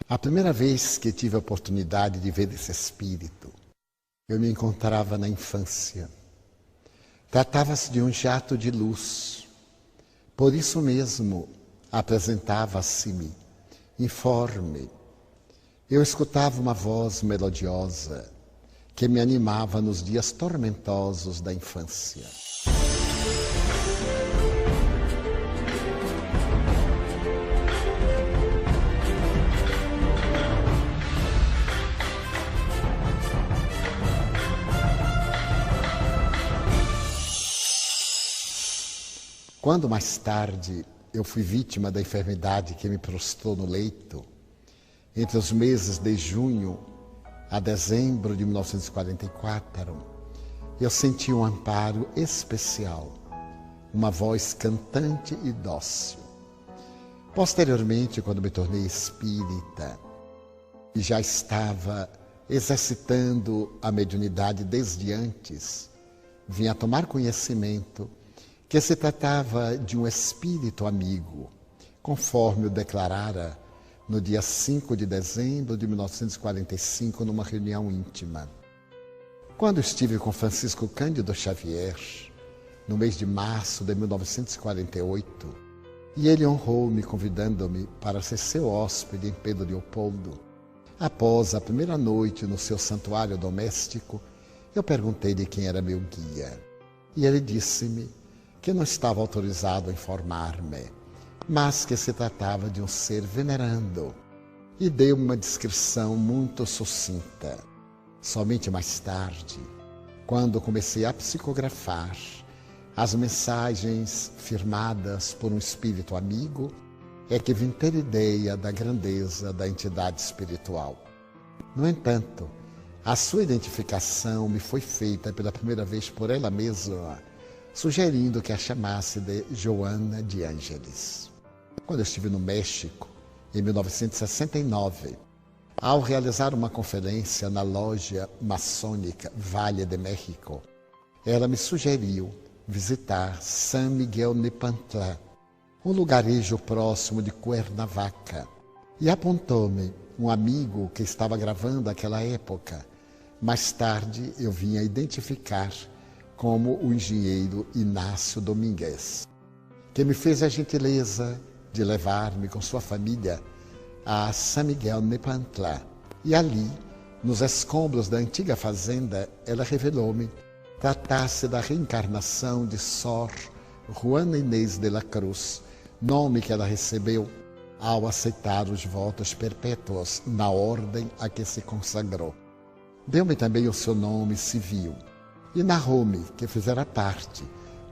A primeira vez que tive a oportunidade de ver esse espírito, eu me encontrava na infância. Tratava-se de um jato de luz. Por isso mesmo, apresentava-se-me informe. Eu escutava uma voz melodiosa que me animava nos dias tormentosos da infância. Quando mais tarde eu fui vítima da enfermidade que me prostrou no leito, entre os meses de junho a dezembro de 1944, eu senti um amparo especial, uma voz cantante e dócil. Posteriormente, quando me tornei espírita e já estava exercitando a mediunidade desde antes, vim a tomar conhecimento que se tratava de um espírito amigo, conforme o declarara no dia 5 de dezembro de 1945, numa reunião íntima. Quando estive com Francisco Cândido Xavier, no mês de março de 1948, e ele honrou-me convidando-me para ser seu hóspede em Pedro Leopoldo, após a primeira noite no seu santuário doméstico, eu perguntei-lhe quem era meu guia. E ele disse-me que não estava autorizado a informar-me, mas que se tratava de um ser venerando, e deu uma descrição muito sucinta. Somente mais tarde, quando comecei a psicografar as mensagens firmadas por um espírito amigo, é que vim ter ideia da grandeza da entidade espiritual. No entanto, a sua identificação me foi feita pela primeira vez por ela mesma, sugerindo que a chamasse de Joana de Ângeles. Quando eu estive no México, em 1969, ao realizar uma conferência na loja maçônica Vale de México, ela me sugeriu visitar San Miguel Nepantla, um lugarejo próximo de Cuernavaca, e apontou-me um amigo que estava gravando aquela época. Mais tarde eu vim a identificar como o engenheiro Inácio Domingues, que me fez a gentileza de levar-me com sua família a San Miguel Nepantla. E ali, nos escombros da antiga fazenda, ela revelou-me tratar-se da reencarnação de Sor Juana Inês de la Cruz, nome que ela recebeu ao aceitar os votos perpétuos na ordem a que se consagrou. Deu-me também o seu nome civil e narrou-me que fizera parte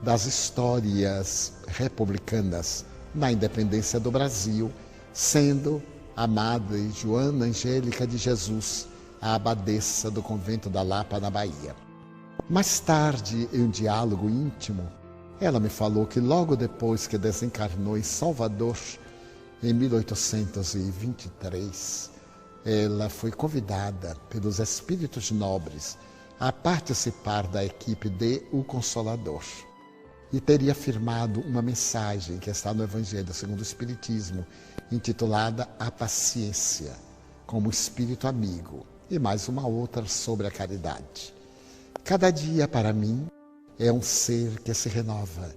das histórias republicanas na independência do Brasil, sendo a Madre Joana Angélica de Jesus a abadesa do convento da Lapa, na Bahia. Mais tarde, em um diálogo íntimo, ela me falou que logo depois que desencarnou em Salvador, em 1823, ela foi convidada pelos espíritos nobres a participar da equipe de O Consolador e teria firmado uma mensagem que está no Evangelho segundo o Espiritismo, intitulada A Paciência, como espírito amigo, e mais uma outra sobre a caridade. Cada dia, para mim, é um ser que se renova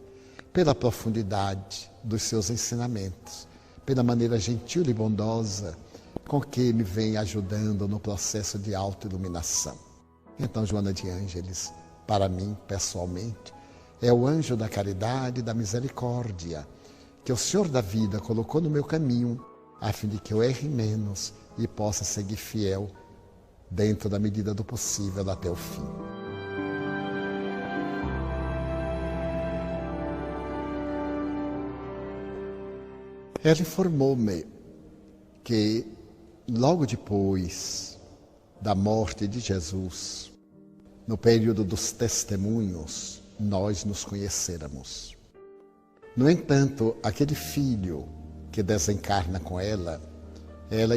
pela profundidade dos seus ensinamentos, pela maneira gentil e bondosa com que me vem ajudando no processo de autoiluminação. Então, Joana de Ângeles, para mim, pessoalmente, é o anjo da caridade e da misericórdia que o Senhor da vida colocou no meu caminho, a fim de que eu erre menos e possa seguir fiel dentro da medida do possível até o fim. Ela informou-me que logo depois da morte de Jesus, no período dos testemunhos, nós nos conhecêramos. No entanto, aquele filho que desencarna com ela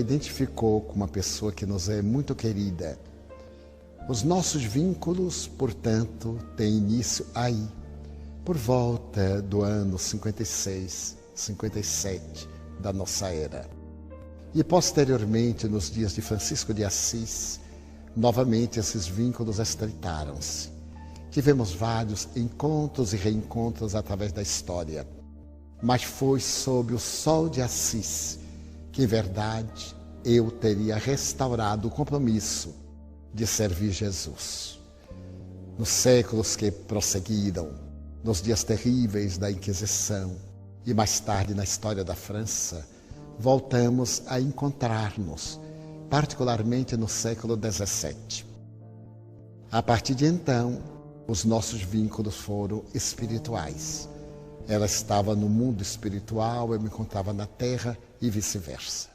identificou como uma pessoa que nos é muito querida. Os nossos vínculos, portanto, têm início aí, por volta do ano 56, 57 da nossa era. E posteriormente, nos dias de Francisco de Assis, novamente esses vínculos estreitaram-se. Tivemos vários encontros e reencontros através da história, mas foi sob o sol de Assis que, em verdade, eu teria restaurado o compromisso de servir Jesus. Nos séculos que prosseguiram, nos dias terríveis da Inquisição e mais tarde na história da França, voltamos a encontrar-nos, particularmente no século XVII. A partir de então, os nossos vínculos foram espirituais. Ela estava no mundo espiritual, eu me encontrava na terra e vice-versa.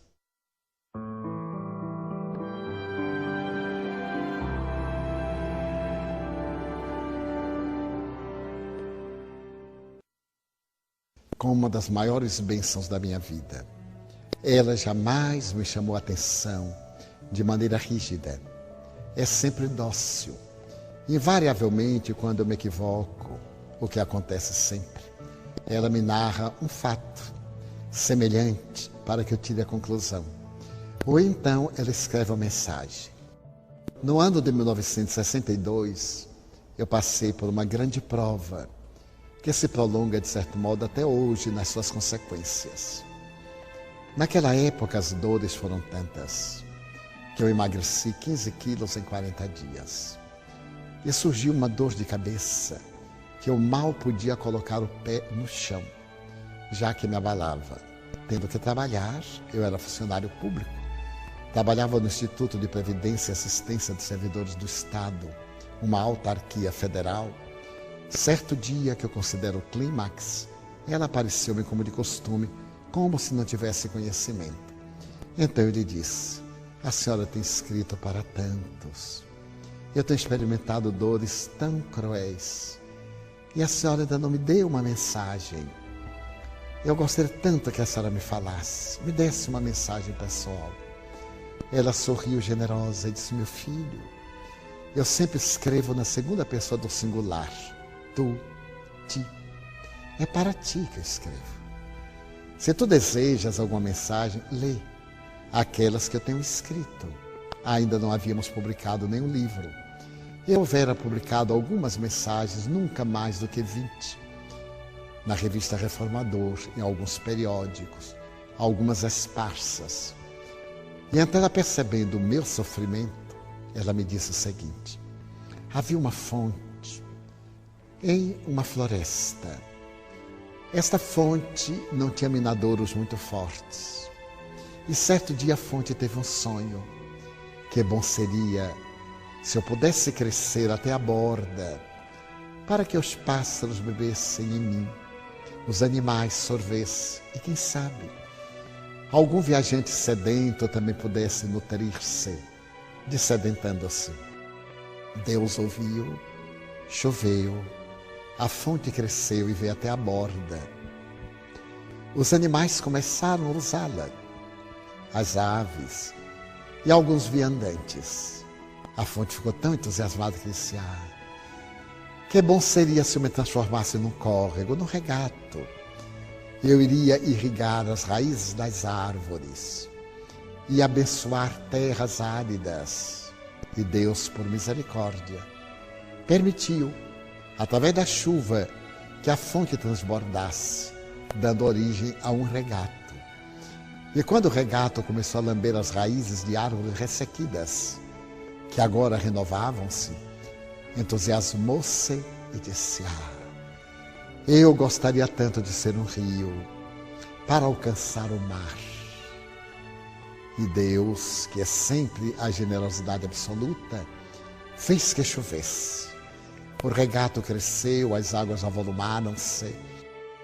Com uma das maiores bênçãos da minha vida, ela jamais me chamou a atenção de maneira rígida. É sempre dócil. Invariavelmente, quando eu me equivoco, o que acontece sempre, ela me narra um fato semelhante para que eu tire a conclusão. Ou então ela escreve uma mensagem. No ano de 1962, eu passei por uma grande prova que se prolonga, de certo modo, até hoje nas suas consequências. Naquela época, as dores foram tantas que eu emagreci 15 quilos em 40 dias. E surgiu uma dor de cabeça que eu mal podia colocar o pé no chão, já que me abalava. Tendo que trabalhar, eu era funcionário público. Trabalhava no Instituto de Previdência e Assistência dos Servidores do Estado, uma autarquia federal. Certo dia, que eu considero o clímax, ela apareceu-me como de costume, como se não tivesse conhecimento. Então eu lhe disse: a senhora tem escrito para tantos. Eu tenho experimentado dores tão cruéis. E a senhora ainda não me deu uma mensagem. Eu gostaria tanto que a senhora me falasse, me desse uma mensagem pessoal. Ela sorriu generosa e disse: meu filho, eu sempre escrevo na segunda pessoa do singular. Tu, ti. É para ti que eu escrevo. Se tu desejas alguma mensagem, lê aquelas que eu tenho escrito. Ainda não havíamos publicado nenhum livro. Eu houvera publicado algumas mensagens, nunca mais do que 20. Na revista Reformador, em alguns periódicos, algumas esparsas. E então, ela, percebendo o meu sofrimento, ela me disse o seguinte: havia uma fonte em uma floresta. Esta fonte não tinha minadouros muito fortes. E certo dia a fonte teve um sonho. Que bom seria se eu pudesse crescer até a borda, para que os pássaros bebessem em mim, os animais sorvessem e, quem sabe, algum viajante sedento também pudesse nutrir-se, dessedentando-se. Deus ouviu, choveu, a fonte cresceu e veio até a borda. Os animais começaram a usá-la, as aves e alguns viandantes. A fonte ficou tão entusiasmada que disse: que bom seria se eu me transformasse num córrego, num regato. Eu iria irrigar as raízes das árvores e abençoar terras áridas. E Deus, por misericórdia, permitiu, através da chuva, que a fonte transbordasse, dando origem a um regato. E quando o regato começou a lamber as raízes de árvores ressequidas, que agora renovavam-se, entusiasmou-se e disse: eu gostaria tanto de ser um rio para alcançar o mar. E Deus, que é sempre a generosidade absoluta, fez que chovesse. O regato cresceu, as águas avolumaram-se,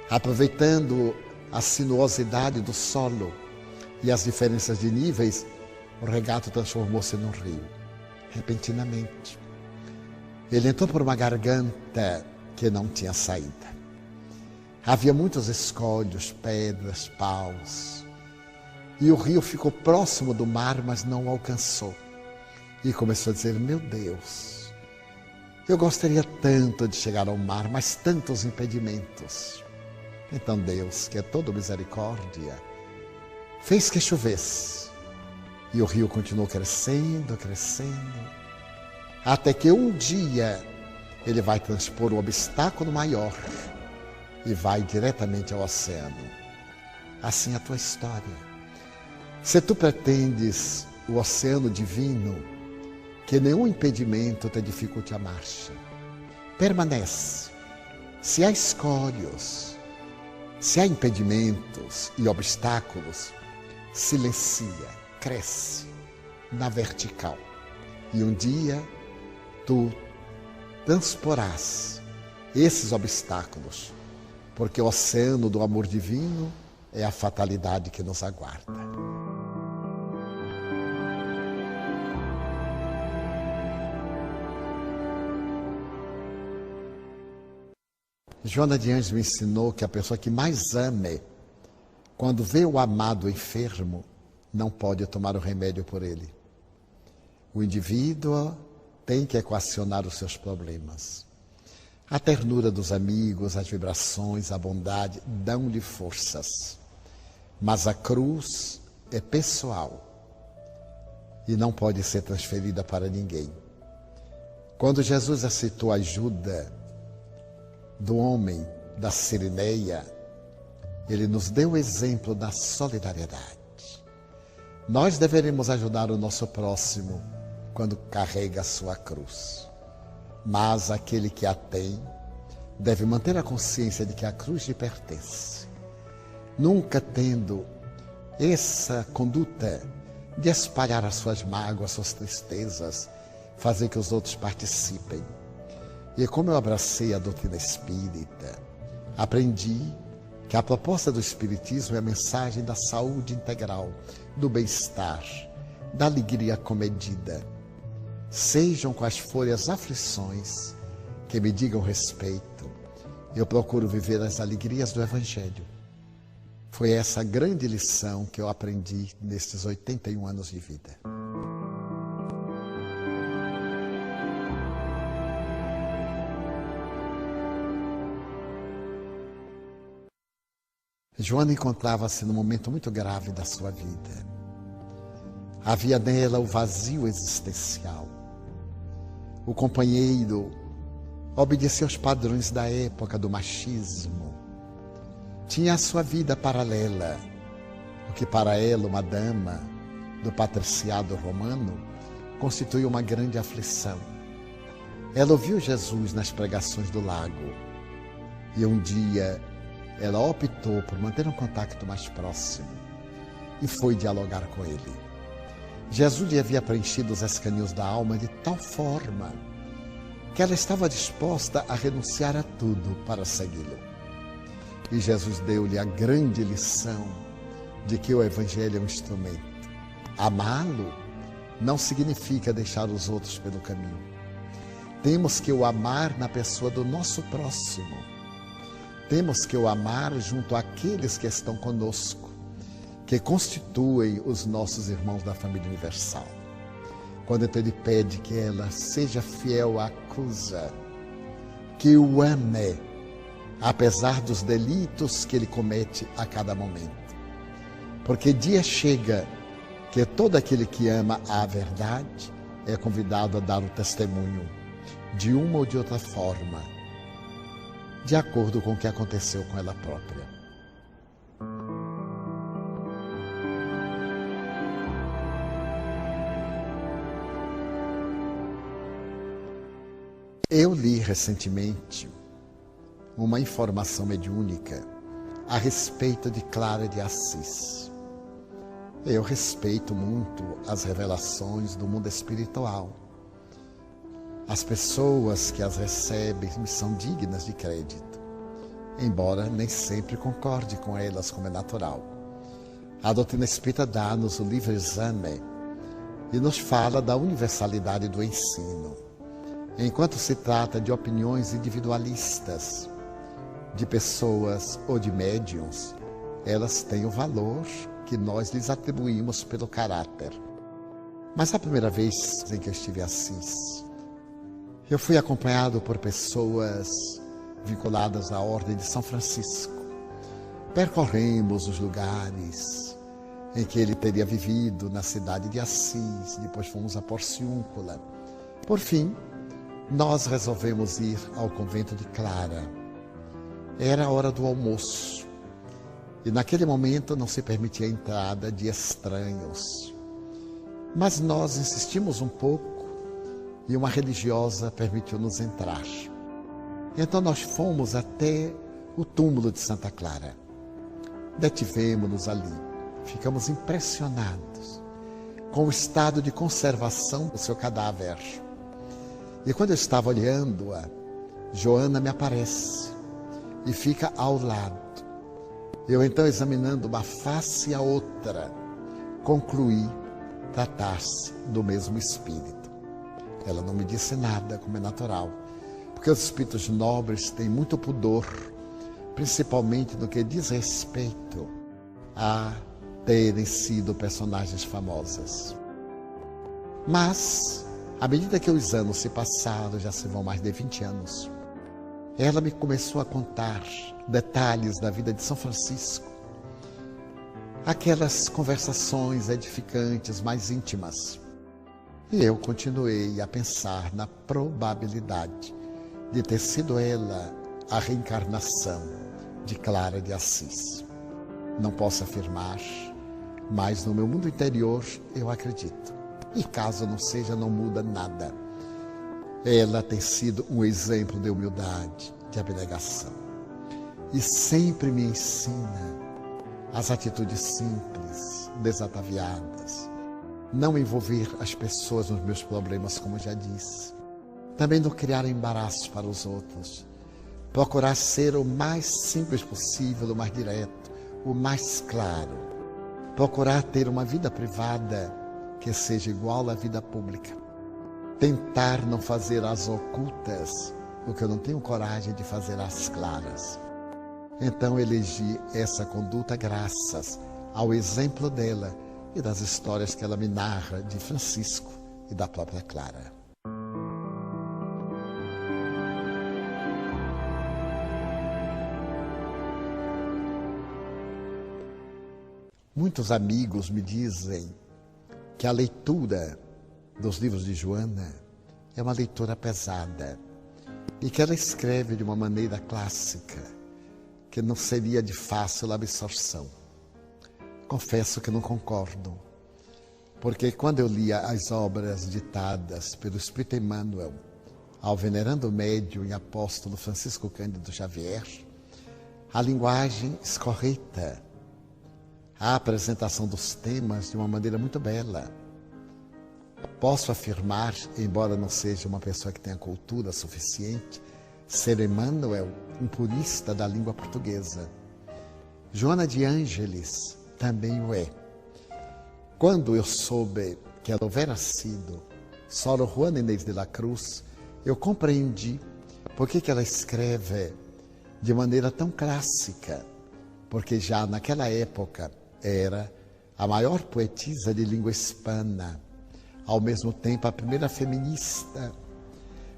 aproveitando a sinuosidade do solo e as diferenças de níveis, o regato transformou-se num rio, repentinamente. Ele entrou por uma garganta que não tinha saída. Havia muitos escolhos, pedras, paus. E o rio ficou próximo do mar, mas não o alcançou. E começou a dizer: meu Deus, eu gostaria tanto de chegar ao mar, mas tantos impedimentos. Então Deus, que é todo misericórdia, fez que chovesse. E o rio continuou crescendo, crescendo, até que um dia ele vai transpor o obstáculo maior e vai diretamente ao oceano. Assim é a tua história. Se tu pretendes o oceano divino, que nenhum impedimento te dificulte a marcha, permanece. Se há escolhos, se há impedimentos e obstáculos, silencia, cresce na vertical. E um dia tu transporás esses obstáculos, porque o oceano do amor divino é a fatalidade que nos aguarda. Joana de Anjos me ensinou que a pessoa que mais ame, quando vê o amado enfermo, não pode tomar o remédio por ele. O indivíduo tem que equacionar os seus problemas. A ternura dos amigos, as vibrações, a bondade dão-lhe forças. Mas a cruz é pessoal e não pode ser transferida para ninguém. Quando Jesus aceitou a ajuda do homem da Sirineia, ele nos deu o exemplo da solidariedade. Nós deveremos ajudar o nosso próximo quando carrega a sua cruz. Mas aquele que a tem deve manter a consciência de que a cruz lhe pertence. Nunca tendo essa conduta de espalhar as suas mágoas, as suas tristezas, fazer que os outros participem. E como eu abracei a doutrina espírita, aprendi que a proposta do Espiritismo é a mensagem da saúde integral, do bem-estar, da alegria comedida. Sejam quais forem as aflições que me digam respeito, eu procuro viver as alegrias do Evangelho. Foi essa grande lição que eu aprendi nestes 81 anos de vida. Joana encontrava-se num momento muito grave da sua vida. Havia nela o vazio existencial. O companheiro obedecia aos padrões da época do machismo. Tinha a sua vida paralela, o que para ela, uma dama do patriciado romano, constituiu uma grande aflição. Ela ouviu Jesus nas pregações do lago e um dia ela optou por manter um contato mais próximo e foi dialogar com ele. Jesus lhe havia preenchido os escaninhos da alma de tal forma que ela estava disposta a renunciar a tudo para segui-lo. E Jesus deu-lhe a grande lição de que o Evangelho é um instrumento. Amá-lo não significa deixar os outros pelo caminho. Temos que o amar na pessoa do nosso próximo. Temos que o amar junto àqueles que estão conosco, que constituem os nossos irmãos da família universal. Quando então ele pede que ela seja fiel à cruz, que o ame, apesar dos delitos que ele comete a cada momento. Porque dia chega que todo aquele que ama a verdade é convidado a dar o testemunho de uma ou de outra forma, de acordo com o que aconteceu com ela própria. Eu li recentemente uma informação mediúnica a respeito de Clara de Assis. Eu respeito muito as revelações do mundo espiritual. As pessoas que as recebem me são dignas de crédito, embora nem sempre concorde com elas, como é natural. A doutrina espírita dá-nos o livre exame e nos fala da universalidade do ensino. Enquanto se trata de opiniões individualistas, de pessoas ou de médiuns, elas têm o valor que nós lhes atribuímos pelo caráter. Mas a primeira vez em que eu estive em Assis, eu fui acompanhado por pessoas vinculadas à Ordem de São Francisco. Percorremos os lugares em que ele teria vivido na cidade de Assis, depois fomos a Porciúncula. Por fim, nós resolvemos ir ao convento de Clara. Era a hora do almoço e naquele momento não se permitia a entrada de estranhos. Mas nós insistimos um pouco e uma religiosa permitiu-nos entrar. Então nós fomos até o túmulo de Santa Clara. Detivemos-nos ali. Ficamos impressionados com o estado de conservação do seu cadáver. E quando eu estava olhando-a, Joana me aparece e fica ao lado. Eu então, examinando uma face e a outra, concluí tratar-se do mesmo espírito. Ela não me disse nada, como é natural, porque os espíritos nobres têm muito pudor, principalmente no que diz respeito a terem sido personagens famosas. Mas, à medida que os anos se passaram, já se vão mais de 20 anos, ela me começou a contar detalhes da vida de São Francisco, aquelas conversações edificantes, mais íntimas. E eu continuei a pensar na probabilidade de ter sido ela a reencarnação de Clara de Assis. Não posso afirmar, mas no meu mundo interior eu acredito. E caso não seja, não muda nada. Ela tem sido um exemplo de humildade, de abnegação. E sempre me ensina as atitudes simples, desataviadas. Não envolver as pessoas nos meus problemas, como já disse. Também não criar embaraços para os outros. Procurar ser o mais simples possível, o mais direto, o mais claro. Procurar ter uma vida privada que seja igual à vida pública. Tentar não fazer as ocultas, o que eu não tenho coragem de fazer às claras. Então elegi essa conduta graças ao exemplo dela e das histórias que ela me narra de Francisco e da própria Clara. Muitos amigos me dizem que a leitura dos livros de Joana é uma leitura pesada e que ela escreve de uma maneira clássica, que não seria de fácil absorção. Confesso que não concordo, porque quando eu lia as obras ditadas pelo Espírito Emmanuel ao venerando médium e apóstolo Francisco Cândido Xavier, a linguagem escorreta, a apresentação dos temas de uma maneira muito bela. Posso afirmar, embora não seja uma pessoa que tenha cultura suficiente, ser Emmanuel um purista da língua portuguesa. Joana de Ângeles também o é. Quando eu soube que ela houvera sido Sor Juana Inês de la Cruz, eu compreendi por que ela escreve de maneira tão clássica, porque já naquela época era a maior poetisa de língua hispana, ao mesmo tempo a primeira feminista.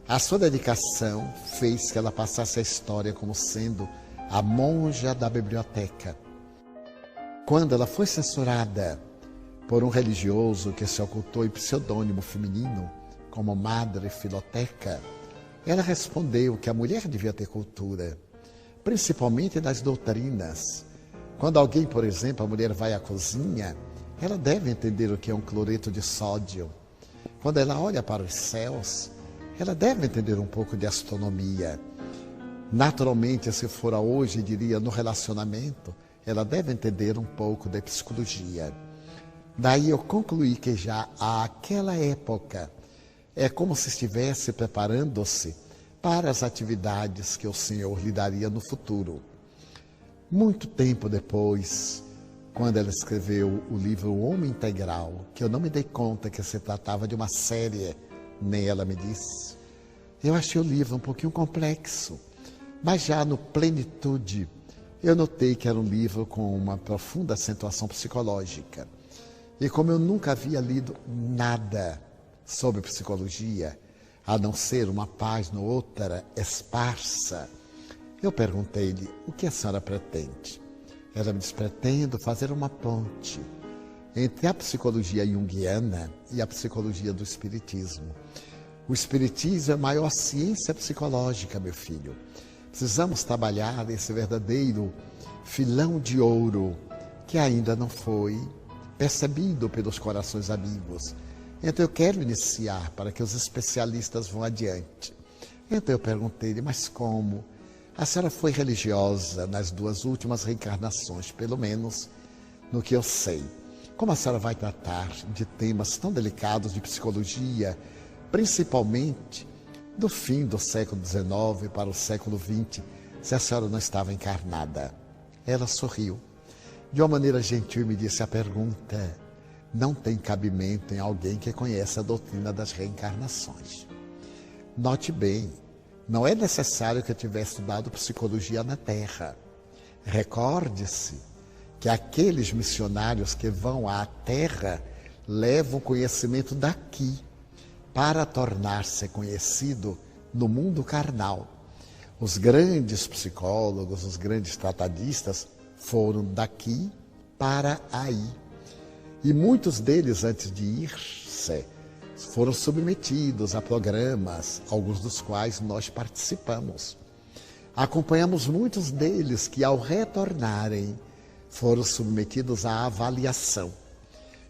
A sua dedicação fez que ela passasse a história como sendo a monja da biblioteca. Quando ela foi censurada por um religioso que se ocultou em pseudônimo feminino, como Madre Filoteca, ela respondeu que a mulher devia ter cultura, principalmente nas doutrinas. Quando alguém, por exemplo, a mulher vai à cozinha, ela deve entender o que é um cloreto de sódio. Quando ela olha para os céus, ela deve entender um pouco de astronomia. Naturalmente, se for hoje, diria, no relacionamento, ela deve entender um pouco de psicologia. Daí eu concluí que já àquela época é como se estivesse preparando-se para as atividades que o Senhor lhe daria no futuro. Muito tempo depois, quando ela escreveu o livro O Homem Integral, que eu não me dei conta que se tratava de uma série, nem ela me disse, eu achei o livro um pouquinho complexo, mas já no plenitude, eu notei que era um livro com uma profunda acentuação psicológica. E como eu nunca havia lido nada sobre psicologia, a não ser uma página ou outra esparsa, eu perguntei-lhe: o que a senhora pretende? Ela me disse: pretendo fazer uma ponte entre a psicologia junguiana e a psicologia do espiritismo. O espiritismo é a maior ciência psicológica, meu filho. Precisamos trabalhar esse verdadeiro filão de ouro que ainda não foi percebido pelos corações amigos. Então eu quero iniciar para que os especialistas vão adiante. Então eu perguntei-lhe: mas como? A senhora foi religiosa nas 2 últimas reencarnações, pelo menos no que eu sei. Como a senhora vai tratar de temas tão delicados de psicologia, principalmente do fim do século XIX para o século XX, se a senhora não estava encarnada? Ela sorriu. De uma maneira gentil, me disse: a pergunta não tem cabimento em alguém que conhece a doutrina das reencarnações. Note bem, não é necessário que eu tivesse estudado psicologia na Terra. Recorde-se que aqueles missionários que vão à Terra levam conhecimento daqui para tornar-se conhecido no mundo carnal. Os grandes psicólogos, os grandes tratadistas foram daqui para aí. E muitos deles, antes de ir-se, foram submetidos a programas, alguns dos quais nós participamos. Acompanhamos muitos deles que, ao retornarem, foram submetidos à avaliação.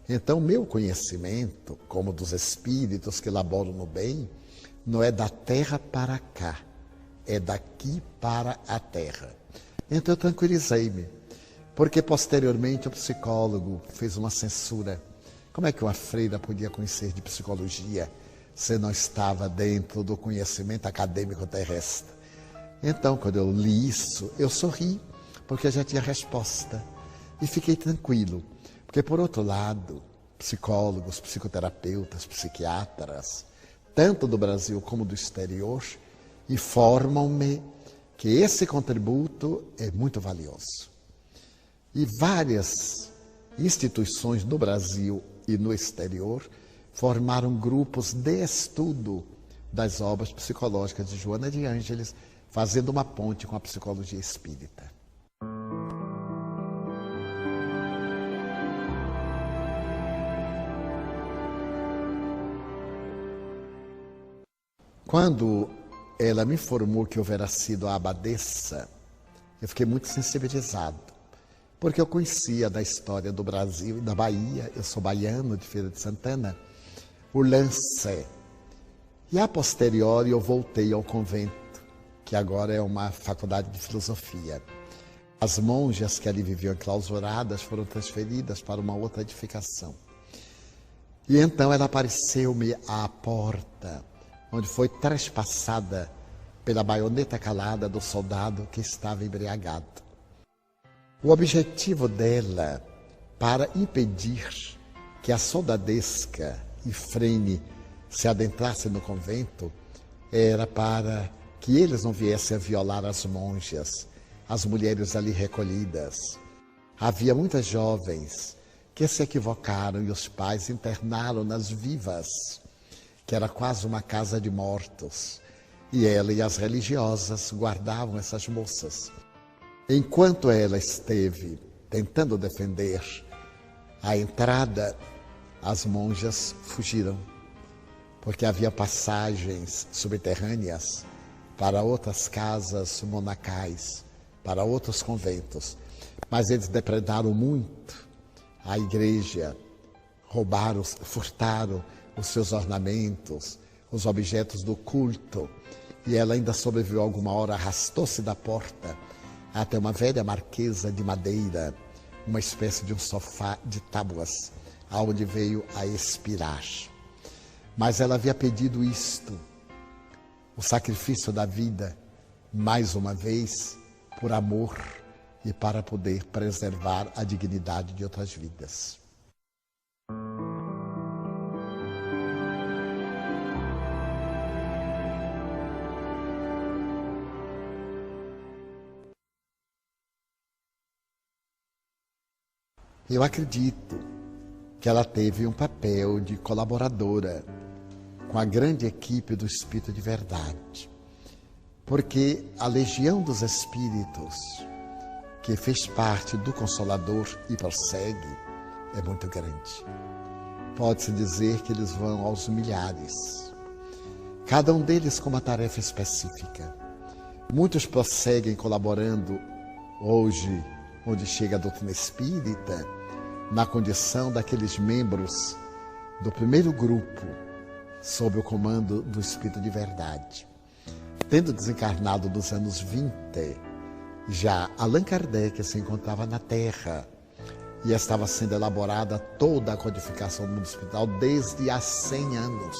Então, meu conhecimento, como dos espíritos que laboram no bem, não é da terra para cá, é daqui para a terra. Então, eu tranquilizei-me, porque posteriormente o psicólogo fez uma censura. Como é que uma freira podia conhecer de psicologia se não estava dentro do conhecimento acadêmico terrestre? Então, quando eu li isso, eu sorri, porque eu já tinha resposta. E fiquei tranquilo, porque, por outro lado, psicólogos, psicoterapeutas, psiquiatras, tanto do Brasil como do exterior, informam-me que esse contributo é muito valioso. E várias instituições no Brasil e no exterior formaram grupos de estudo das obras psicológicas de Joana de Ângeles, fazendo uma ponte com a psicologia espírita. Quando ela me informou que eu houvera sido a abadesa, eu fiquei muito sensibilizado, porque eu conhecia da história do Brasil e da Bahia, eu sou baiano de Feira de Santana, o lance. E a posteriori eu voltei ao convento, que agora é uma faculdade de filosofia. As monjas que ali viviam enclausuradas foram transferidas para uma outra edificação. E então ela apareceu-me à porta, onde foi trespassada pela baioneta calada do soldado que estava embriagado. O objetivo dela, para impedir que a soldadesca Ifrene se adentrasse no convento, era para que eles não viessem a violar as monjas, as mulheres ali recolhidas. Havia muitas jovens que se equivocaram e os pais internaram-nas vivas, que era quase uma casa de mortos. E ela e as religiosas guardavam essas moças. Enquanto ela esteve tentando defender a entrada, as monjas fugiram, porque havia passagens subterrâneas para outras casas monacais, para outros conventos. Mas eles depredaram muito a igreja, roubaram, furtaram os seus ornamentos, os objetos do culto, e ela ainda sobreviveu alguma hora, arrastou-se da porta até uma velha marquesa de madeira, uma espécie de um sofá de tábuas, aonde veio a expirar. Mas ela havia pedido isto, o sacrifício da vida, mais uma vez, por amor e para poder preservar a dignidade de outras vidas. Eu acredito que ela teve um papel de colaboradora com a grande equipe do Espírito de Verdade, porque a Legião dos Espíritos, que fez parte do Consolador e prossegue, é muito grande. Pode-se dizer que eles vão aos milhares, cada um deles com uma tarefa específica. Muitos prosseguem colaborando hoje, onde chega a doutrina espírita, na condição daqueles membros do primeiro grupo, sob o comando do Espírito de Verdade. Tendo desencarnado nos anos 20, já Allan Kardec se encontrava na Terra e estava sendo elaborada toda a codificação do mundo espiritual desde há 100 anos.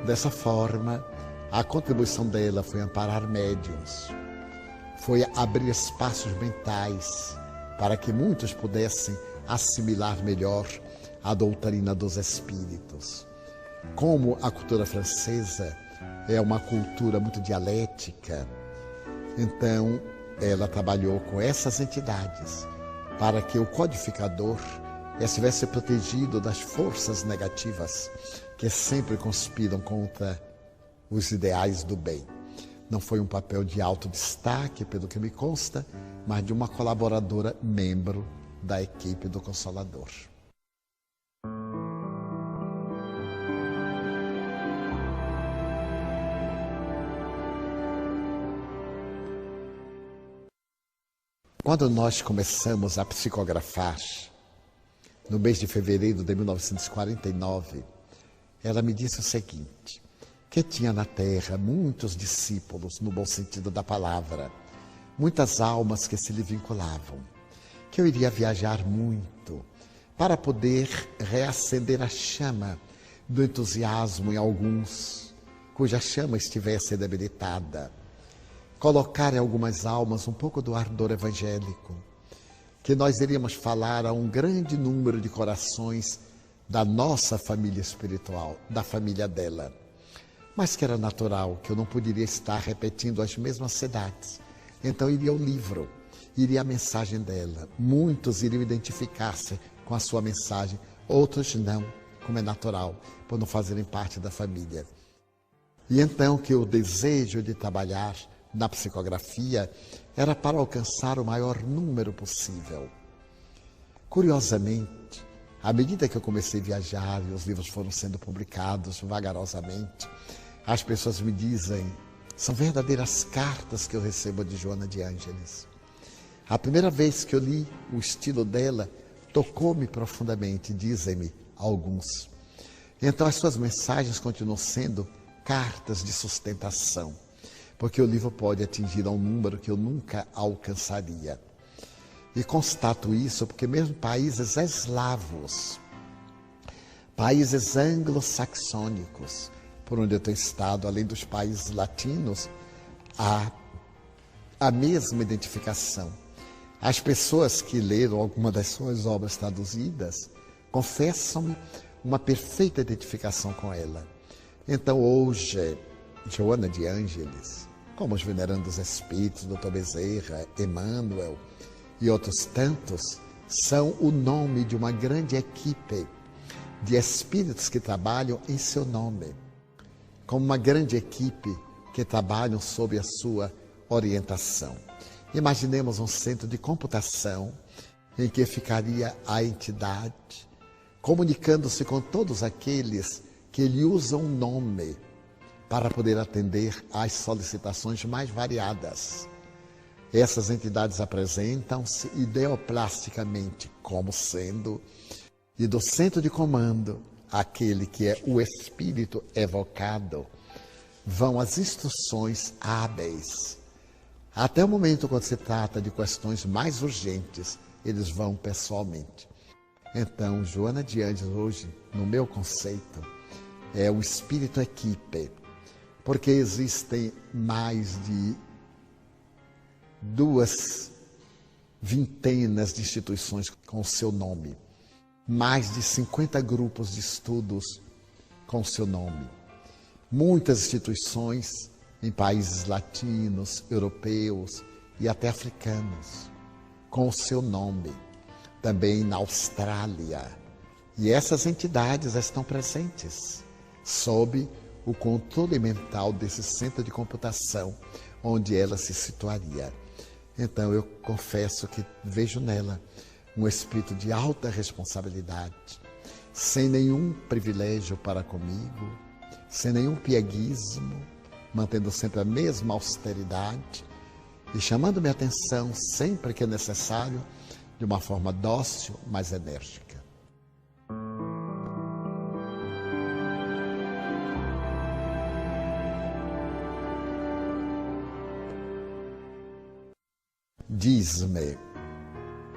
Dessa forma, a contribuição dela foi amparar médiuns, foi abrir espaços mentais para que muitos pudessem assimilar melhor a doutrina dos espíritos. Como a cultura francesa é uma cultura muito dialética, então ela trabalhou com essas entidades para que o codificador estivesse protegido das forças negativas que sempre conspiram contra os ideais do bem. Não foi um papel de alto destaque, pelo que me consta, mas de uma colaboradora membro da equipe do Consolador. Quando nós começamos a psicografar, no mês de fevereiro de 1949, ela me disse o seguinte, que tinha na Terra muitos discípulos, no bom sentido da palavra, muitas almas que se lhe vinculavam, que eu iria viajar muito para poder reacender a chama do entusiasmo em alguns, cuja chama estivesse debilitada, colocar em algumas almas um pouco do ardor evangélico, que nós iríamos falar a um grande número de corações da nossa família espiritual, da família dela. Mas que era natural, que eu não poderia estar repetindo as mesmas cidades. Então iria o livro, iria a mensagem dela. Muitos iriam identificar-se com a sua mensagem, outros não, como é natural, por não fazerem parte da família. E então que o desejo de trabalhar na psicografia era para alcançar o maior número possível. Curiosamente, à medida que eu comecei a viajar e os livros foram sendo publicados vagarosamente, as pessoas me dizem, são verdadeiras cartas que eu recebo de Joana de Ângeles. A primeira vez que eu li o estilo dela, tocou-me profundamente, dizem-me alguns. Então as suas mensagens continuam sendo cartas de sustentação, porque o livro pode atingir a um número que eu nunca alcançaria. E constato isso porque mesmo países eslavos, países anglo-saxônicos, por onde eu tenho estado, além dos países latinos, há a mesma identificação. As pessoas que leram alguma das suas obras traduzidas confessam-me uma perfeita identificação com ela. Então hoje, Joana de Ângeles, como os venerandos espíritos, Dr. Bezerra, Emmanuel e outros tantos, são o nome de uma grande equipe de espíritos que trabalham em seu nome, como uma grande equipe que trabalham sob a sua orientação. Imaginemos um centro de computação em que ficaria a entidade comunicando-se com todos aqueles que lhe usam o nome para poder atender às solicitações mais variadas. Essas entidades apresentam-se ideoplasticamente como sendo, e do centro de comando aquele que é o espírito evocado, vão as instruções hábeis. Até o momento, quando se trata de questões mais urgentes, eles vão pessoalmente. Então, Joana de Ângeles, hoje, no meu conceito, é o espírito equipe, porque existem mais de 20 de instituições com o seu nome, mais de 50 grupos de estudos com o seu nome, muitas instituições em países latinos, europeus e até africanos, com o seu nome, também na Austrália. E essas entidades estão presentes sob o controle mental desse centro de computação, onde ela se situaria. Então, eu confesso que vejo nela um espírito de alta responsabilidade, sem nenhum privilégio para comigo, sem nenhum pieguismo, mantendo sempre a mesma austeridade e chamando minha atenção sempre que é necessário, de uma forma dócil, mas enérgica. Diz-me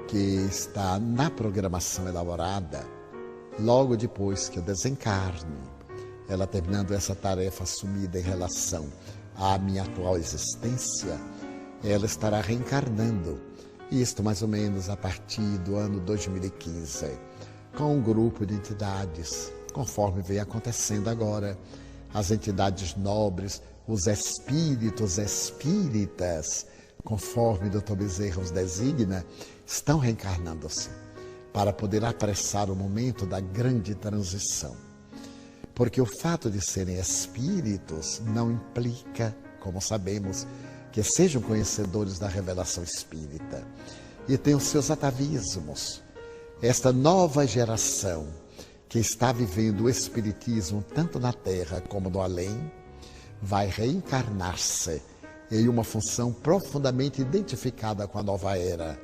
que está na programação elaborada, logo depois que eu desencarne, ela terminando essa tarefa assumida em relação à minha atual existência, ela estará reencarnando, isto mais ou menos a partir do ano 2015, com um grupo de entidades, conforme vem acontecendo agora, as entidades nobres, os espíritos espíritas, conforme o Dr. Bezerra os designa, estão reencarnando-se para poder apressar o momento da grande transição. Porque o fato de serem espíritos não implica, como sabemos, que sejam conhecedores da revelação espírita. E tem os seus atavismos. Esta nova geração que está vivendo o espiritismo tanto na Terra como no além, vai reencarnar-se em uma função profundamente identificada com a nova era,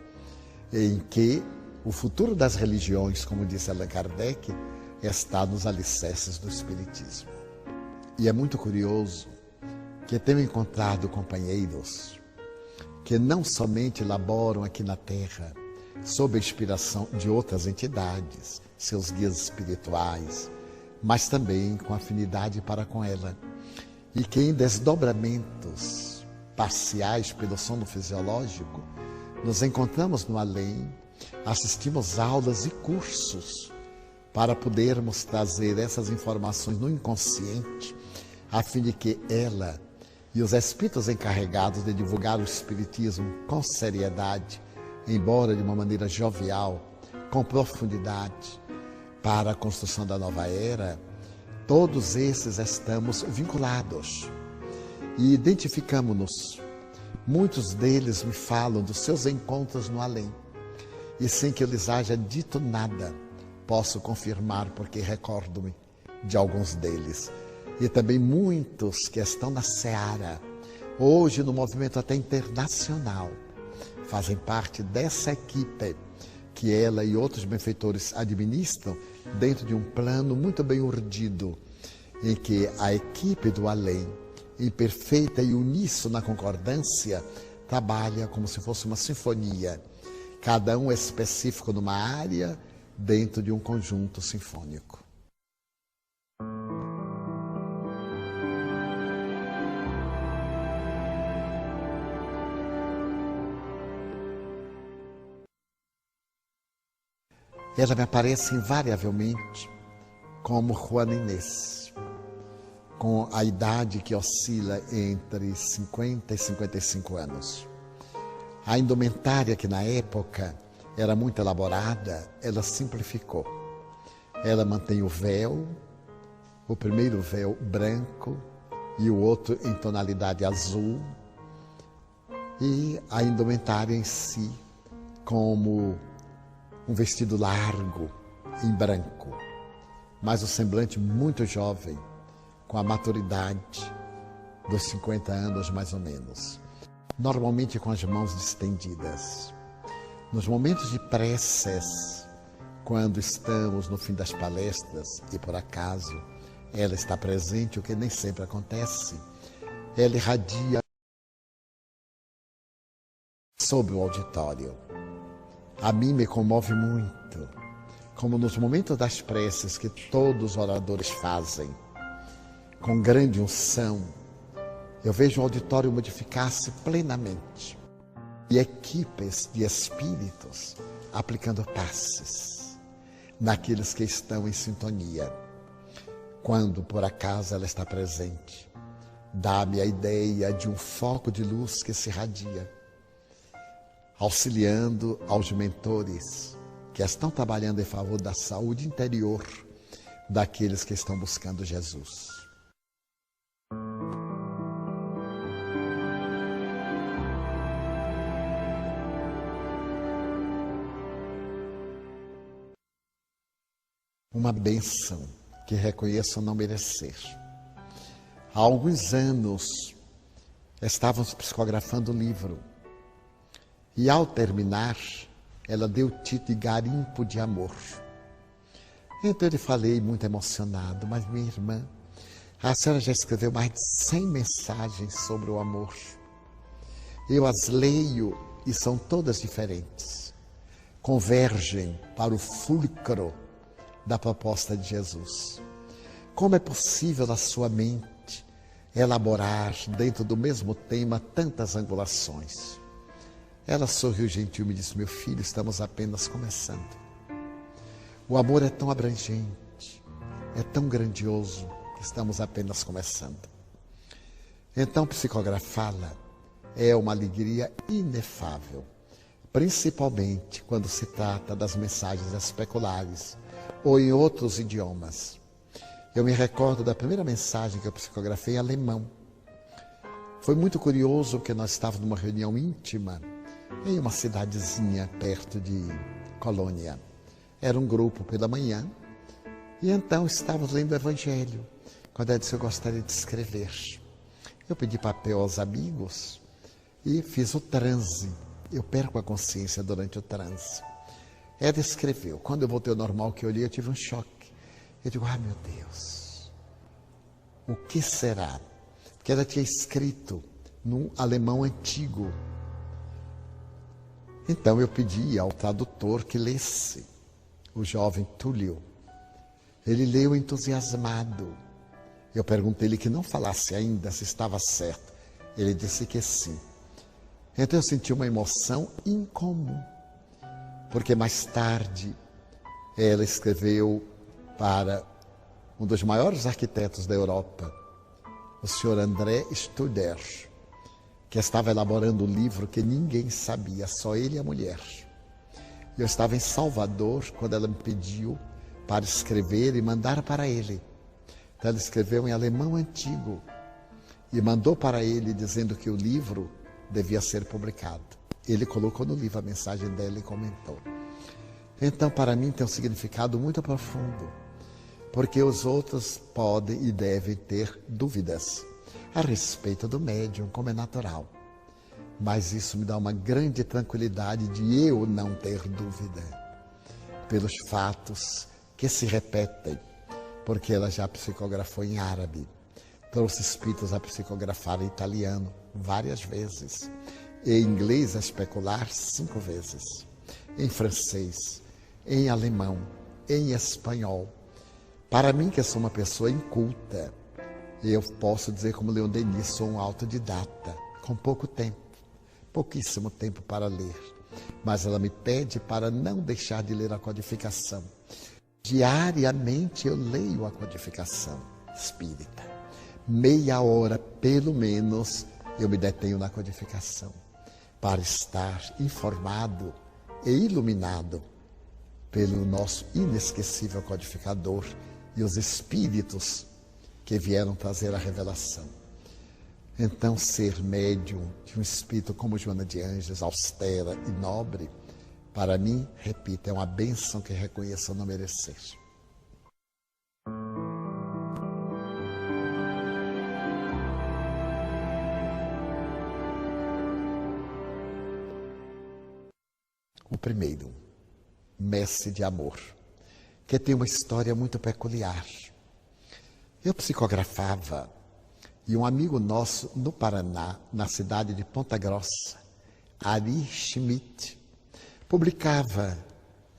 em que o futuro das religiões, como disse Allan Kardec, está nos alicerces do Espiritismo. E é muito curioso que tenho encontrado companheiros que não somente elaboram aqui na Terra, sob a inspiração de outras entidades, seus guias espirituais, mas também com afinidade para com ela, e que em desdobramentos parciais pelo sono fisiológico, nos encontramos no além, assistimos aulas e cursos para podermos trazer essas informações no inconsciente, a fim de que ela e os espíritos encarregados de divulgar o espiritismo com seriedade, embora de uma maneira jovial, com profundidade, para a construção da nova era, todos esses estamos vinculados e identificamos-nos. Muitos deles me falam dos seus encontros no além, e sem que eu lhes haja dito nada, posso confirmar porque recordo-me de alguns deles. E também muitos que estão na seara, hoje no movimento até internacional, fazem parte dessa equipe que ela e outros benfeitores administram dentro de um plano muito bem urdido, em que a equipe do além, em perfeita e uníssona concordância, trabalha como se fosse uma sinfonia, cada um específico numa área dentro de um conjunto sinfônico. Ela me aparece invariavelmente como Juana Inês, com a idade que oscila entre 50 e 55 anos. A indumentária, que na época era muito elaborada, ela simplificou. Ela mantém o véu, o primeiro véu branco e o outro em tonalidade azul, e a indumentária em si como um vestido largo, em branco, mas o semblante muito jovem, com a maturidade dos 50 anos mais ou menos, normalmente com as mãos distendidas. Nos momentos de preces, Quando estamos no fim das palestras e por acaso ela está presente, o que nem sempre acontece, ela irradia sobre o auditório. A mim me comove muito, como nos momentos das preces que todos os oradores fazem, com grande unção, eu vejo o auditório modificar-se plenamente e equipes de espíritos aplicando passes naqueles que estão em sintonia. Quando por acaso ela está presente, dá-me a ideia de um foco de luz que se irradia, auxiliando aos mentores que estão trabalhando em favor da saúde interior daqueles que estão buscando Jesus. Uma bênção que reconheço não merecer. Há alguns anos estávamos psicografando o livro e ao terminar ela deu o título de Garimpo de Amor. Então eu lhe falei muito emocionado, mas minha irmã, a senhora já escreveu mais de 100 mensagens sobre o amor. Eu as leio e são todas diferentes. Convergem para o fulcro da proposta de Jesus. Como é possível na sua mente elaborar dentro do mesmo tema tantas angulações? Ela sorriu gentil e me disse: meu filho, estamos apenas começando. O amor é tão abrangente, é tão grandioso, que estamos apenas começando. Então, psicografá-la é uma alegria inefável, principalmente quando se trata das mensagens especulares ou em outros idiomas. Eu me recordo da primeira mensagem que eu psicografei em alemão. Foi muito curioso porque nós estávamos numa reunião íntima em uma cidadezinha perto de Colônia. Era um grupo pela manhã e então estávamos lendo o Evangelho. Quando ela disse: eu gostaria de escrever. Eu pedi papel aos amigos e fiz o transe. Eu perco a consciência durante o transe. Ela escreveu. Quando eu voltei ao normal que eu olhei, eu tive um choque. Eu digo: ah, meu Deus, o que será? Porque ela tinha escrito num alemão antigo. Então eu pedi ao tradutor que lesse. O jovem Túlio. Ele leu entusiasmado. Eu perguntei-lhe que não falasse ainda se estava certo. Ele disse que sim. Então eu senti uma emoção incomum. Porque mais tarde ela escreveu para um dos maiores arquitetos da Europa, o senhor André Studer, que estava elaborando um livro que ninguém sabia, só ele e a mulher. Eu estava em Salvador quando ela me pediu para escrever e mandar para ele. Então ela escreveu em alemão antigo e mandou para ele dizendo que o livro devia ser publicado. Ele colocou no livro a mensagem dela e comentou. Então, para mim, tem um significado muito profundo, porque os outros podem e devem ter dúvidas a respeito do médium, como é natural. Mas isso me dá uma grande tranquilidade de eu não ter dúvida, pelos fatos que se repetem, porque ela já psicografou em árabe, trouxe espíritos a psicografar em italiano várias vezes, em inglês a especular 5 vezes, em francês, em alemão, em espanhol. Para mim, que sou uma pessoa inculta, eu posso dizer como Leon Denis, sou um autodidata, com pouco tempo, pouquíssimo tempo para ler. Mas ela me pede para não deixar de ler a codificação. Diariamente eu leio a codificação espírita. Meia hora, pelo menos, eu me detenho na codificação, para estar informado e iluminado pelo nosso inesquecível codificador e os espíritos que vieram trazer a revelação. Então, ser médium de um espírito como Joana de Ângeles, austera e nobre, para mim, repito, é uma bênção que reconheço não merecer. O primeiro, Messe de Amor, que tem uma história muito peculiar. Eu psicografava e um amigo nosso no Paraná, na cidade de Ponta Grossa, Ari Schmidt, publicava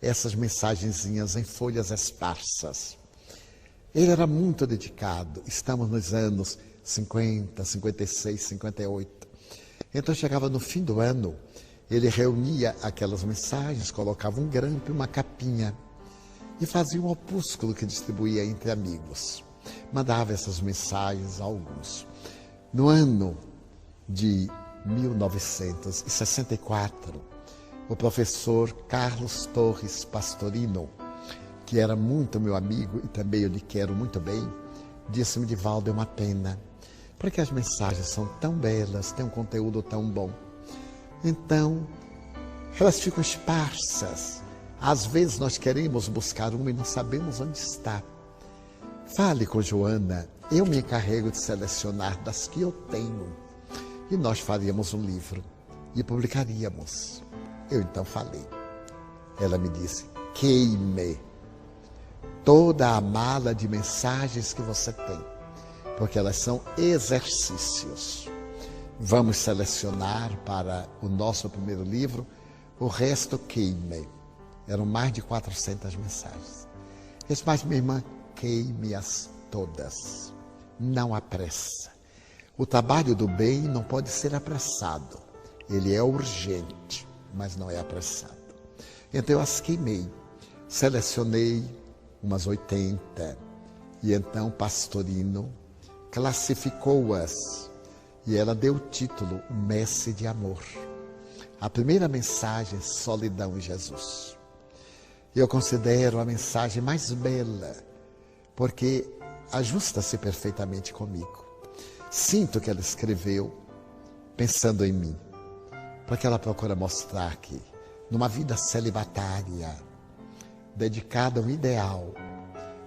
essas mensagenzinhas em folhas esparsas. Ele era muito dedicado, estamos nos anos 50, 56, 58. Então chegava no fim do ano, ele reunia aquelas mensagens, colocava um grampo e uma capinha e fazia um opúsculo que distribuía entre amigos. Mandava essas mensagens a alguns. No ano de 1964, o professor Carlos Torres Pastorino, que era muito meu amigo e também eu lhe quero muito bem, disse-me: Divaldo, é uma pena, porque as mensagens são tão belas, têm um conteúdo tão bom. Então, elas ficam esparsas. Às vezes nós queremos buscar uma e não sabemos onde está. Fale com Joana, eu me encarrego de selecionar das que eu tenho. E nós faríamos um livro e publicaríamos. Eu então falei. Ela me disse: queime toda a mala de mensagens que você tem, porque elas são exercícios. Vamos selecionar para o nosso primeiro livro, o resto queime. Eram mais de 400 mensagens. Eu disse: mas minha irmã, queime-as todas. Não há pressa. O trabalho do bem não pode ser apressado. Ele é urgente, mas não é apressado. Então eu as queimei. Selecionei umas 80. E então Pastorino classificou-as. E ela deu o título Messe de Amor. A primeira mensagem, solidão em Jesus. Eu considero a mensagem mais bela, porque ajusta-se perfeitamente comigo. Sinto que ela escreveu pensando em mim, porque ela procura mostrar que, numa vida celibatária, dedicada ao ideal,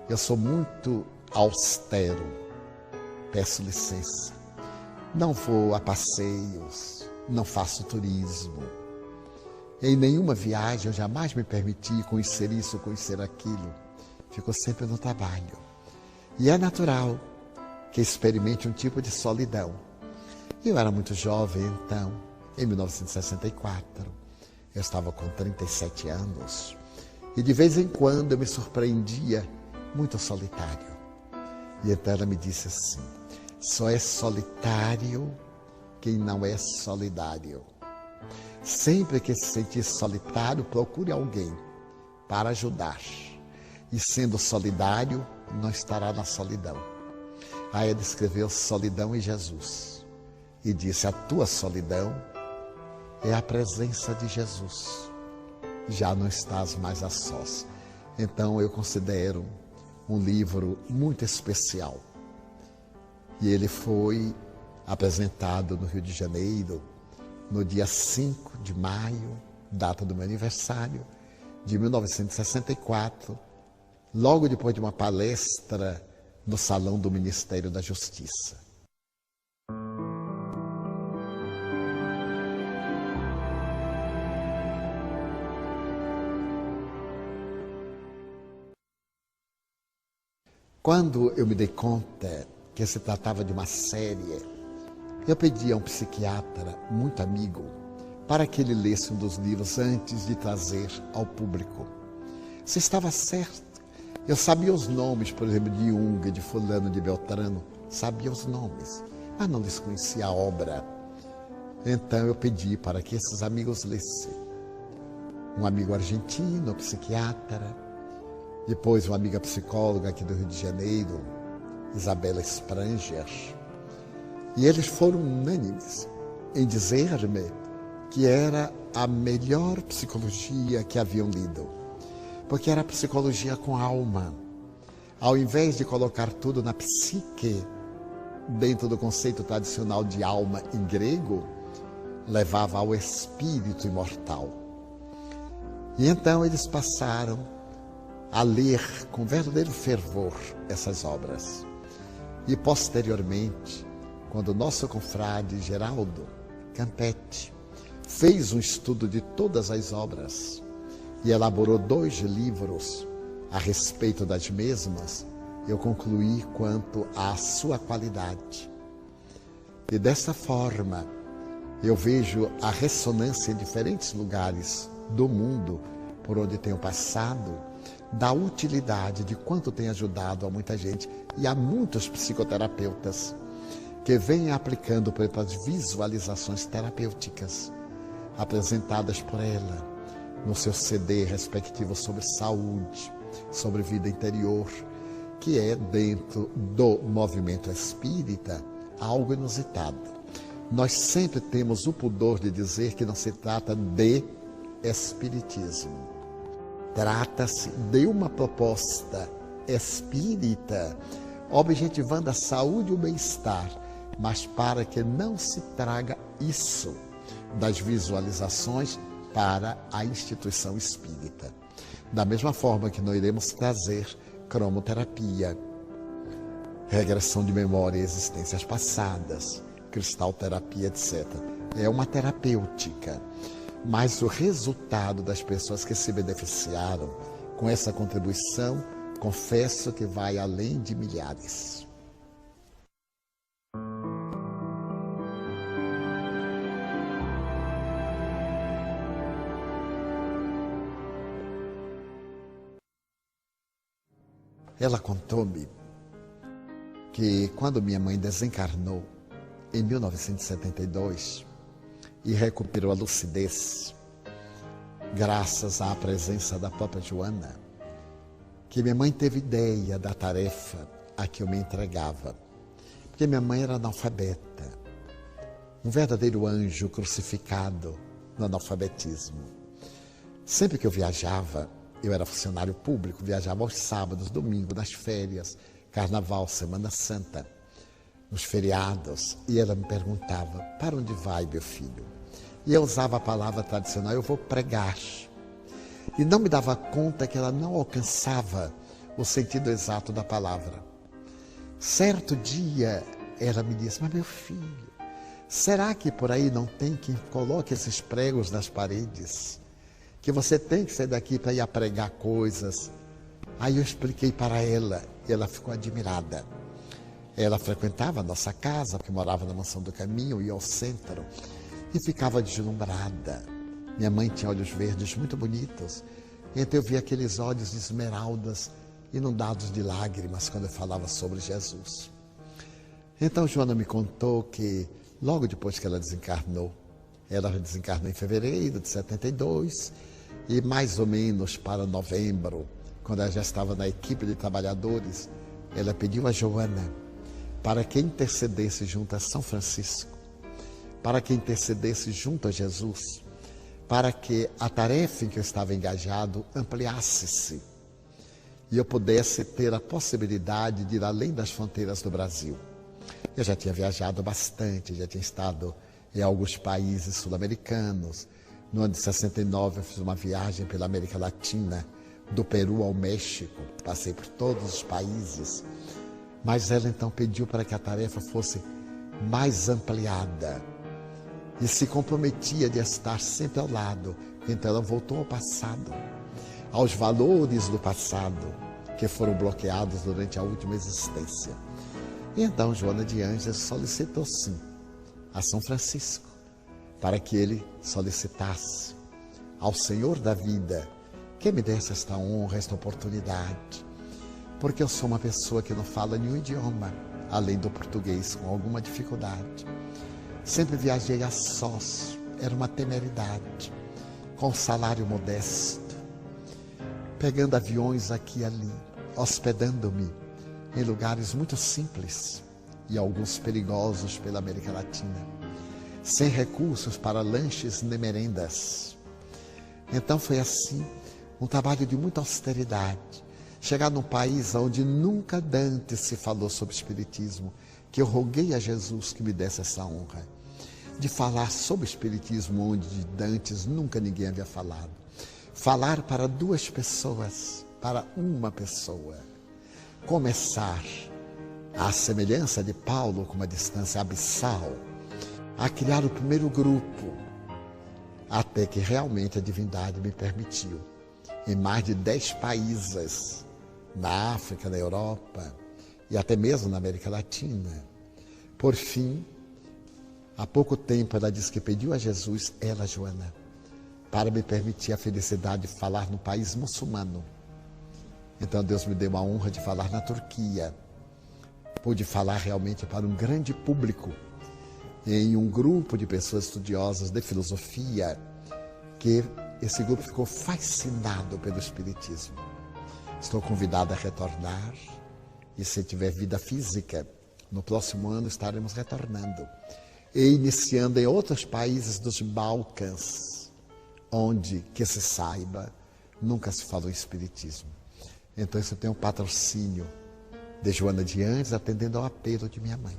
eu sou muito austero, peço licença, não vou a passeios, não faço turismo. Em nenhuma viagem eu jamais me permiti conhecer isso, conhecer aquilo. Fico sempre no trabalho. E é natural que experimente um tipo de solidão. Eu era muito jovem então, em 1964. Eu estava com 37 anos. E de vez em quando eu me surpreendia muito solitário. E então ela me disse assim: só é solitário quem não é solidário. Sempre que se sentir solitário, procure alguém para ajudar. E sendo solidário, não estará na solidão. Aí ele escreveu solidão em Jesus. E disse: a tua solidão é a presença de Jesus. Já não estás mais a sós. Então eu considero um livro muito especial. E ele foi apresentado no Rio de Janeiro, no dia 5 de maio, data do meu aniversário, de 1964, logo depois de uma palestra no Salão do Ministério da Justiça. Quando eu me dei conta que se tratava de uma série, eu pedi a um psiquiatra muito amigo para que ele lesse um dos livros antes de trazer ao público. Se estava certo, eu sabia os nomes, por exemplo, de Jung, de fulano, de Beltrano, sabia os nomes, mas não desconhecia a obra. Então eu pedi para que esses amigos lessem. Um amigo argentino, psiquiatra, depois uma amiga psicóloga aqui do Rio de Janeiro, Isabela Spranger. E eles foram unânimes em dizer-me que era a melhor psicologia que haviam lido. Porque era psicologia com alma. Ao invés de colocar tudo na psique, dentro do conceito tradicional de alma em grego, levava ao espírito imortal. E então eles passaram a ler com verdadeiro fervor essas obras. E posteriormente, quando o nosso confrade Geraldo Campetti fez um estudo de todas as obras, e elaborou 2 livros a respeito das mesmas, eu concluí quanto à sua qualidade. E dessa forma, eu vejo a ressonância em diferentes lugares do mundo por onde tenho passado, da utilidade de quanto tem ajudado a muita gente e a muitos psicoterapeutas que vêm aplicando, por exemplo, as visualizações terapêuticas apresentadas por ela no seu CD respectivo sobre saúde, sobre vida interior, que é, dentro do movimento espírita, algo inusitado. Nós sempre temos o pudor de dizer que não se trata de espiritismo. Trata-se de uma proposta espírita, objetivando a saúde e o bem-estar, mas para que não se traga isso das visualizações para a instituição espírita. Da mesma forma que não iremos trazer cromoterapia, regressão de memória e existências passadas, cristalterapia, etc. É uma terapêutica, mas o resultado das pessoas que se beneficiaram com essa contribuição, confesso que vai além de milhares. Ela contou-me que quando minha mãe desencarnou, em 1972, e recuperou a lucidez, graças à presença da própria Joana, que minha mãe teve ideia da tarefa a que eu me entregava. Porque minha mãe era analfabeta, um verdadeiro anjo crucificado no analfabetismo. Sempre que eu viajava, eu era funcionário público, viajava aos sábados, domingos, nas férias, carnaval, Semana Santa, nos feriados, e ela me perguntava: para onde vai, meu filho? E eu usava a palavra tradicional: eu vou pregar. E não me dava conta que ela não alcançava o sentido exato da palavra. Certo dia, ela me disse: mas meu filho, será que por aí não tem quem coloque esses pregos nas paredes? Que você tem que sair daqui para ir a pregar coisas. Aí eu expliquei para ela e ela ficou admirada. Ela frequentava a nossa casa, porque morava na Mansão do Caminho, ia ao centro, e ficava deslumbrada. Minha mãe tinha olhos verdes muito bonitos, então eu via aqueles olhos de esmeraldas inundados de lágrimas quando eu falava sobre Jesus. Então Joana me contou que logo depois que ela desencarnou em fevereiro de 72, e mais ou menos para novembro, quando ela já estava na equipe de trabalhadores, ela pediu a Joana para que intercedesse junto a São Francisco, para que intercedesse junto a Jesus, para que a tarefa em que eu estava engajado ampliasse-se e eu pudesse ter a possibilidade de ir além das fronteiras do Brasil. Eu já tinha viajado bastante, já tinha estado em alguns países sul-americanos. No ano de 69 eu fiz uma viagem pela América Latina, do Peru ao México, passei por todos os países. Mas ela então pediu para que a tarefa fosse mais ampliada e se comprometia de estar sempre ao lado. Então ela voltou ao passado, aos valores do passado que foram bloqueados durante a última existência. E então Joana de Ângeles solicitou sim a São Francisco para que ele solicitasse ao Senhor da vida que me desse esta honra, esta oportunidade, porque eu sou uma pessoa que não fala nenhum idioma, além do português, com alguma dificuldade. Sempre viajei a sós, era uma temeridade, com salário modesto, pegando aviões aqui e ali, hospedando-me em lugares muito simples e alguns perigosos pela América Latina, sem recursos para lanches nem merendas. Então foi assim, um trabalho de muita austeridade, chegar num país onde nunca dantes se falou sobre espiritismo, que eu roguei a Jesus que me desse essa honra, de falar sobre espiritismo onde de dantes nunca ninguém havia falado. Falar para 2 pessoas, para uma pessoa. Começar, à semelhança de Paulo, com uma distância abissal, a criar o primeiro grupo, até que realmente a divindade me permitiu em mais de 10 países, na África, na Europa e até mesmo na América Latina. Por fim, há pouco tempo ela disse que pediu a Jesus, ela, Joana, para me permitir a felicidade de falar no país muçulmano. Então Deus me deu a honra de falar na Turquia. Pude falar realmente para um grande público, em um grupo de pessoas estudiosas de filosofia, que esse grupo ficou fascinado pelo Espiritismo. Estou convidado a retornar e, se tiver vida física, no próximo ano estaremos retornando e iniciando em outros países dos Balcãs, onde, que se saiba, nunca se falou em Espiritismo. Então isso tem um patrocínio de Joana de Anjos, atendendo ao apelo de minha mãe.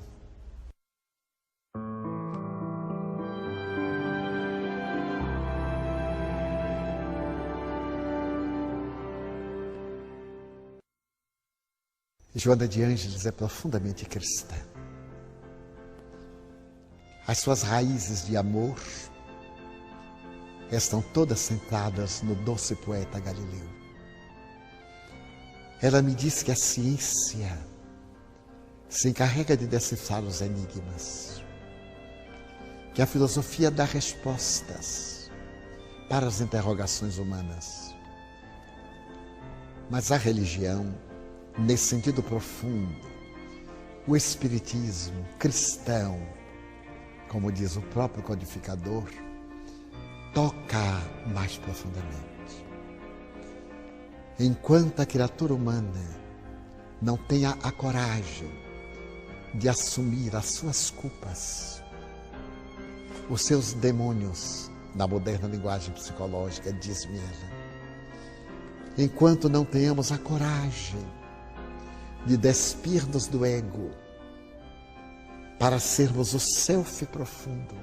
Joana de Ângeles é profundamente cristã. As suas raízes de amor estão todas centradas no doce poeta Galileu. Ela me diz que a ciência se encarrega de decifrar os enigmas, que a filosofia dá respostas para as interrogações humanas. Mas a religião, nesse sentido profundo, o espiritismo cristão, como diz o próprio codificador, toca mais profundamente. Enquanto a criatura humana não tenha a coragem de assumir as suas culpas, os seus demônios, na moderna linguagem psicológica, diz-me ela, enquanto não tenhamos a coragem de despir-nos do ego para sermos o self profundo,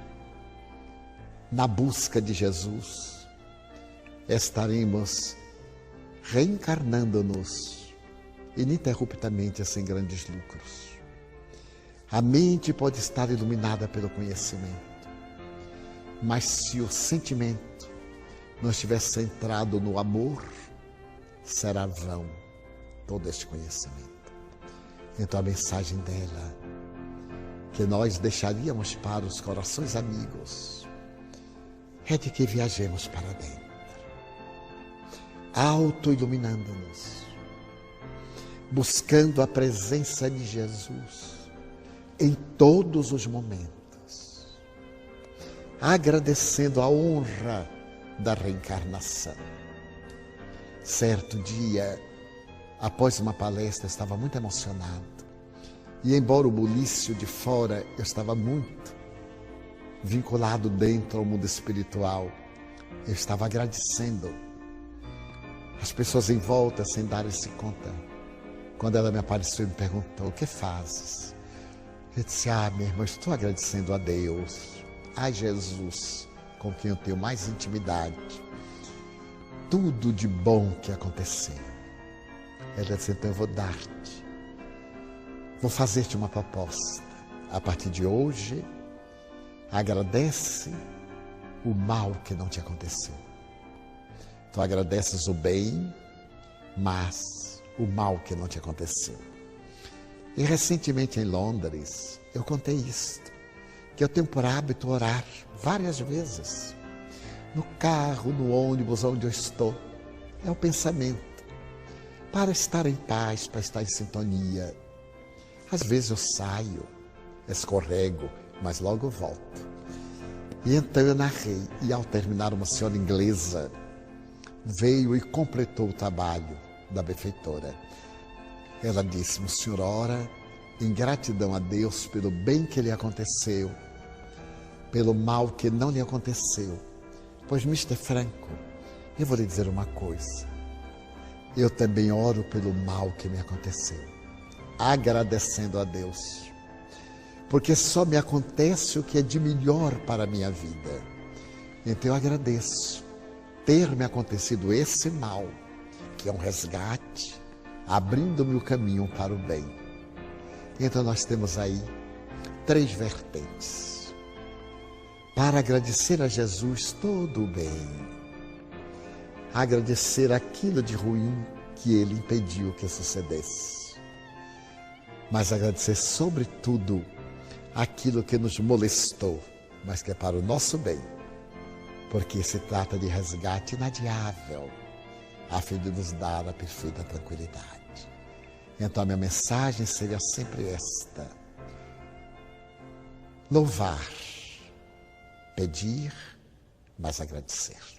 na busca de Jesus, estaremos reencarnando-nos ininterruptamente sem grandes lucros. A mente pode estar iluminada pelo conhecimento, mas se o sentimento não estiver centrado no amor, será vão todo este conhecimento. Então a mensagem dela, que nós deixaríamos para os corações amigos, é de que viajemos para dentro, auto-iluminando-nos, buscando a presença de Jesus em todos os momentos, agradecendo a honra da reencarnação. Certo dia, após uma palestra, eu estava muito emocionado. E embora o bulício de fora, eu estava muito vinculado dentro ao mundo espiritual. Eu estava agradecendo as pessoas em volta sem darem-se conta. Quando ela me apareceu e me perguntou, o que fazes? Eu disse, minha irmã, estou agradecendo a Deus, a Jesus, com quem eu tenho mais intimidade. Tudo de bom que aconteceu. Ela disse, então eu vou fazer-te uma proposta. A partir de hoje, agradece o mal que não te aconteceu. Tu agradeces o bem, mas o mal que não te aconteceu. E recentemente em Londres, eu contei isto, que eu tenho por hábito orar várias vezes. No carro, no ônibus, onde eu estou. É o pensamento. Para estar em paz, para estar em sintonia. Às vezes eu saio, escorrego, mas logo volto. E então eu narrei, e ao terminar, uma senhora inglesa veio e completou o trabalho da benfeitora. Ela disse, o senhor ora em gratidão a Deus pelo bem que lhe aconteceu, pelo mal que não lhe aconteceu. Pois, Mr. Franco, eu vou lhe dizer uma coisa. Eu também oro pelo mal que me aconteceu, agradecendo a Deus, porque só me acontece o que é de melhor para a minha vida. Então eu agradeço ter me acontecido esse mal, que é um resgate, abrindo-me o caminho para o bem. Então nós temos aí 3 vertentes para agradecer a Jesus todo o bem. agradecer aquilo de ruim que Ele impediu que sucedesse. Mas agradecer sobretudo aquilo que nos molestou, mas que é para o nosso bem, porque se trata de resgate inadiável, a fim de nos dar a perfeita tranquilidade. Então a minha mensagem seria sempre esta: louvar, pedir, mas agradecer.